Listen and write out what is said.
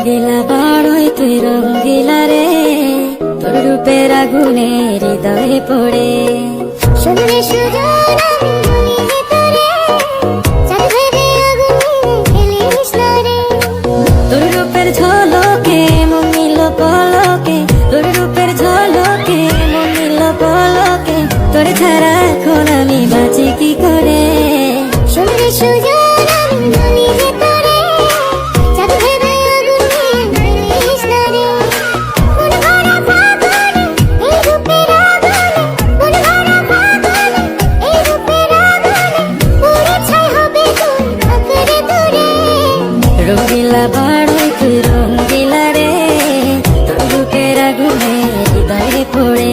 রঙ্গিলা বাড়ই তুই রঙ্গিলা রে, তোর রূপের আগুনে হৃদয়ে পড়ে। শুনলে সুজন আমি বলি যে তোরে, চাঁদ ভেবে আগুনে খেলিস না রে। তোর রূপের ঝলকে মন নিল পলকে, তোর রূপের ঝলকে মন নিল পলকে, তোর ছাড়া এখন আমি বাঁচি কি করে। শুনলে সুজন আমি বলি যে তোরে, চাঁদ ভেবে আগুনে খেলিস না রে। মন ভরা ফাগুনে এই রূপের আগুনে, মন ভরা ফাগুনে এই রূপের আগুনে, পুরে ছাই হবে তোর আঁকড়ে ধরে। রঙ্গিলা বাড়ই তুই রঙ্গিলা রে, তোর রূপের আগুনে হৃদয়ে পড়ে।